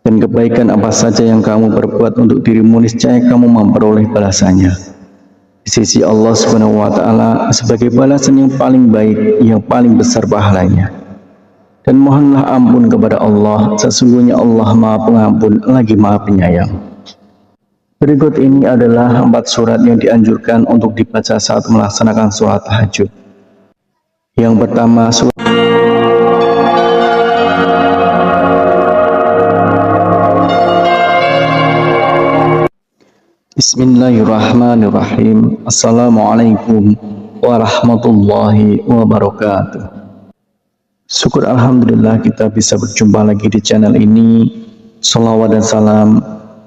Dan kebaikan apa saja yang kamu perbuat untuk dirimu, niscaya kamu memperoleh balasannya di sisi Allah Subhanahu wa Ta'ala sebagai balasan yang paling baik, yang paling besar pahalanya. Dan mohonlah ampun kepada Allah, sesungguhnya Allah Maha Pengampun lagi Maha Penyayang. Berikut ini adalah 4 surat yang dianjurkan untuk dibaca saat melaksanakan sholat tahajud. Yang pertama, surat Bismillahirrahmanirrahim. Assalamualaikum warahmatullahi wabarakatuh. Syukur alhamdulillah kita bisa berjumpa lagi di channel ini. Shalawat dan salam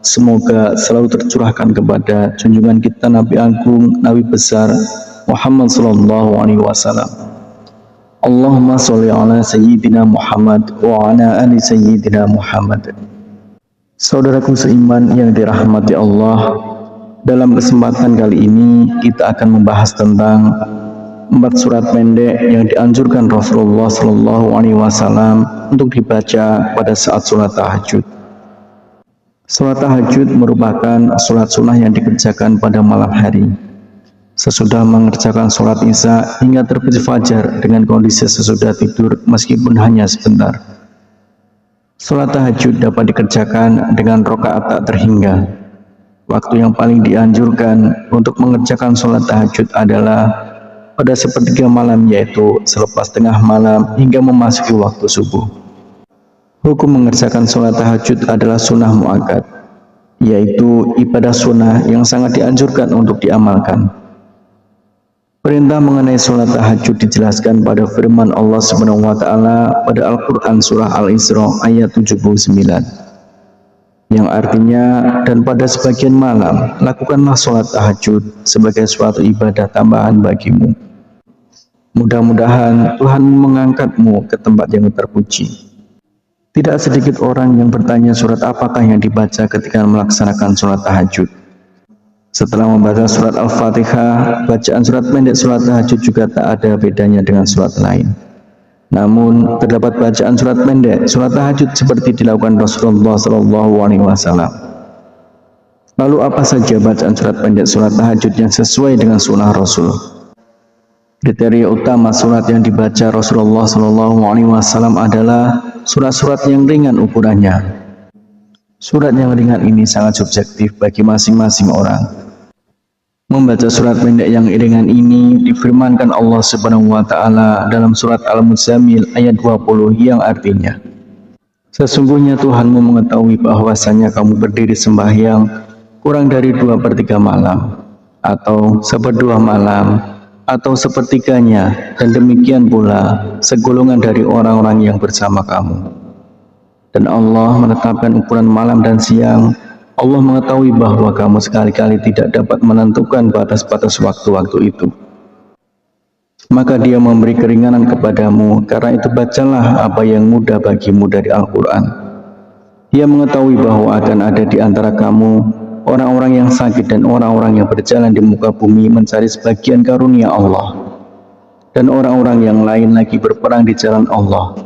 semoga selalu tercurahkan kepada junjungan kita Nabi Agung, Nabi besar Muhammad sallallahu alaihi wasallam. Allahumma sholli ala sayyidina Muhammad wa ala ali sayyidina Muhammad. Saudaraku seiman yang dirahmati Allah, dalam kesempatan kali ini kita akan membahas tentang 4 surat pendek yang dianjurkan Rasulullah Shallallahu Alaihi Wasallam untuk dibaca pada saat sholat tahajud. Sholat tahajud merupakan sholat sunnah yang dikerjakan pada malam hari, sesudah mengerjakan sholat isya hingga terbit fajar dengan kondisi sesudah tidur meskipun hanya sebentar. Sholat tahajud dapat dikerjakan dengan rakaat tak terhingga. Waktu yang paling dianjurkan untuk mengerjakan sholat tahajud adalah pada sepertiga malam, yaitu selepas tengah malam hingga memasuki waktu subuh. Hukum mengerjakan sholat tahajud adalah sunnah muakkad, yaitu ibadah sunnah yang sangat dianjurkan untuk diamalkan. Perintah mengenai sholat tahajud dijelaskan pada firman Allah Subhanahu wa Ta'ala pada Al-Quran Surah Al-Isra ayat 79. Yang artinya, dan pada sebagian malam lakukanlah sholat tahajud sebagai suatu ibadah tambahan bagimu. Mudah-mudahan Tuhan mengangkatmu ke tempat yang terpuji. Tidak sedikit orang yang bertanya surat apakah yang dibaca ketika melaksanakan sholat tahajud. Setelah membaca surat Al-Fatihah, bacaan surat pendek sholat tahajud juga tak ada bedanya dengan surat lain. Namun, terdapat bacaan surat pendek sholat tahajud seperti dilakukan Rasulullah Shallallahu Alaihi Wasallam. Lalu apa saja bacaan surat pendek sholat tahajud yang sesuai dengan sunnah Rasul? Kriteria utama surat yang dibaca Rasulullah Shallallahu Alaihi Wasallam adalah surat-surat yang ringan ukurannya. Surat yang ringan ini sangat subjektif bagi masing-masing orang. Membaca surat pendek yang ringan ini difirmankan Allah Subhanahu wa Ta'ala dalam surat Al-Muzammil ayat 20 yang artinya, sesungguhnya Tuhanmu mengetahui bahwasanya kamu berdiri sembahyang kurang dari 2/3 malam, atau 1/2 malam, atau sepertiganya, dan demikian pula segolongan dari orang-orang yang bersama kamu. Dan Allah menetapkan ukuran malam dan siang. Allah mengetahui bahwa kamu sekali-kali tidak dapat menentukan batas-batas waktu-waktu itu. Maka Dia memberi keringanan kepadamu, karena itu bacalah apa yang mudah bagimu dari Al-Quran. Dia mengetahui bahwa akan ada di antara kamu orang-orang yang sakit dan orang-orang yang berjalan di muka bumi mencari sebagian karunia Allah, dan orang-orang yang lain lagi berperang di jalan Allah.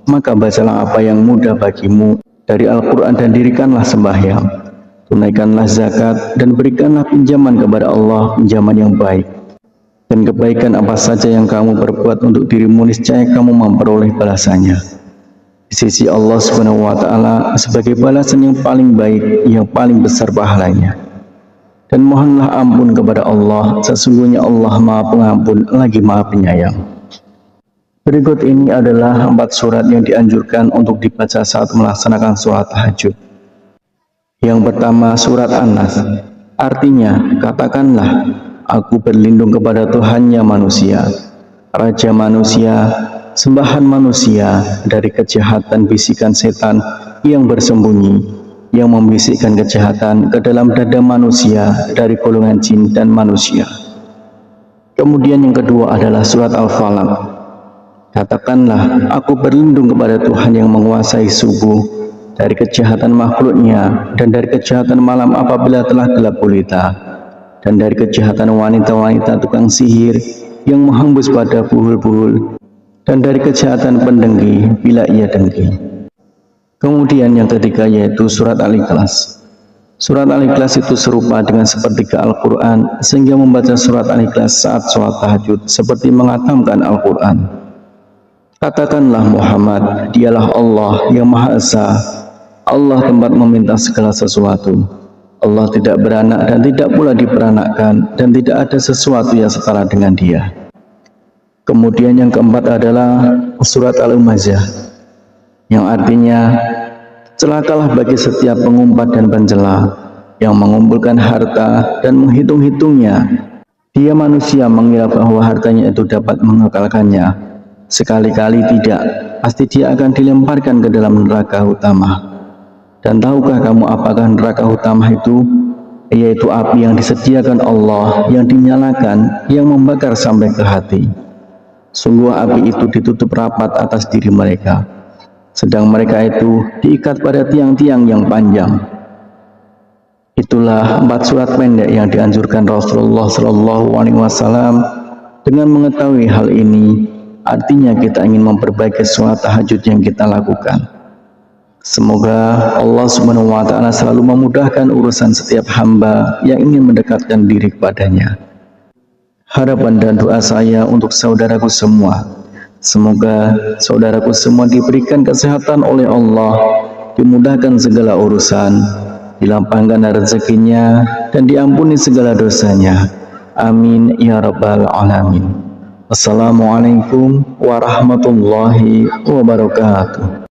Maka bacalah apa yang mudah bagimu dari Al-Quran dan dirikanlah sembahyang. Tunaikanlah zakat dan berikanlah pinjaman kepada Allah, pinjaman yang baik. Dan kebaikan apa saja yang kamu perbuat untuk dirimu, niscaya kamu memperoleh balasannya di sisi Allah Subhanahu wa Ta'ala sebagai balasan yang paling baik, yang paling besar pahalanya. Dan mohonlah ampun kepada Allah, sesungguhnya Allah Maha Pengampun lagi Maha Penyayang. Berikut ini adalah 4 surat yang dianjurkan untuk dibaca saat melaksanakan sholat tahajud. Yang pertama, surat An-Nas. Artinya, katakanlah, aku berlindung kepada Tuhannya manusia, Raja manusia, sembahan manusia, dari kejahatan bisikan setan yang bersembunyi, yang membisikkan kejahatan ke dalam dada manusia dari golongan jin dan manusia. Kemudian yang kedua adalah surat Al-Falaq. Katakanlah, aku berlindung kepada Tuhan yang menguasai subuh, dari kejahatan makhluknya, dan dari kejahatan malam apabila telah gelap gulita, dan dari kejahatan wanita-wanita tukang sihir yang menghembus pada buhul-buhul, dan dari kejahatan pendengki bila ia dengki. Kemudian yang ketiga yaitu surat Al-Ikhlas. Surat Al-Ikhlas itu serupa dengan sepertiga Al-Quran, sehingga membaca surat Al-Ikhlas saat sholat tahajud seperti mengatamkan Al-Quran. Katakanlah Muhammad, dialah Allah yang Maha Esa, Allah tempat meminta segala sesuatu. Allah tidak beranak dan tidak pula diperanakkan, dan tidak ada sesuatu yang setara dengan Dia. Kemudian yang keempat adalah surat Al-Humazah, yang artinya celakalah bagi setiap pengumpat dan pencela yang mengumpulkan harta dan menghitung-hitungnya. Dia manusia mengira bahwa hartanya itu dapat mengekalkannya. Sekali-kali tidak, pasti dia akan dilemparkan ke dalam neraka utama. Dan tahukah kamu apakah neraka utama itu? Yaitu api yang disediakan Allah, yang dinyalakan, yang membakar sampai ke hati. Sungguh api itu ditutup rapat atas diri mereka, sedang mereka itu diikat pada tiang-tiang yang panjang. Itulah 4 surat pendek yang dianjurkan Rasulullah SAW. Dengan mengetahui hal ini, artinya kita ingin memperbaiki sholat tahajud yang kita lakukan. Semoga Allah SWT selalu memudahkan urusan setiap hamba yang ingin mendekatkan diri kepadanya. Harapan dan doa saya untuk saudaraku semua, semoga saudaraku semua diberikan kesehatan oleh Allah, dimudahkan segala urusan, dilapangkan rezekinya, dan diampuni segala dosanya. Amin ya rabbal alamin. Wassalamualaikum warahmatullahi wabarakatuh.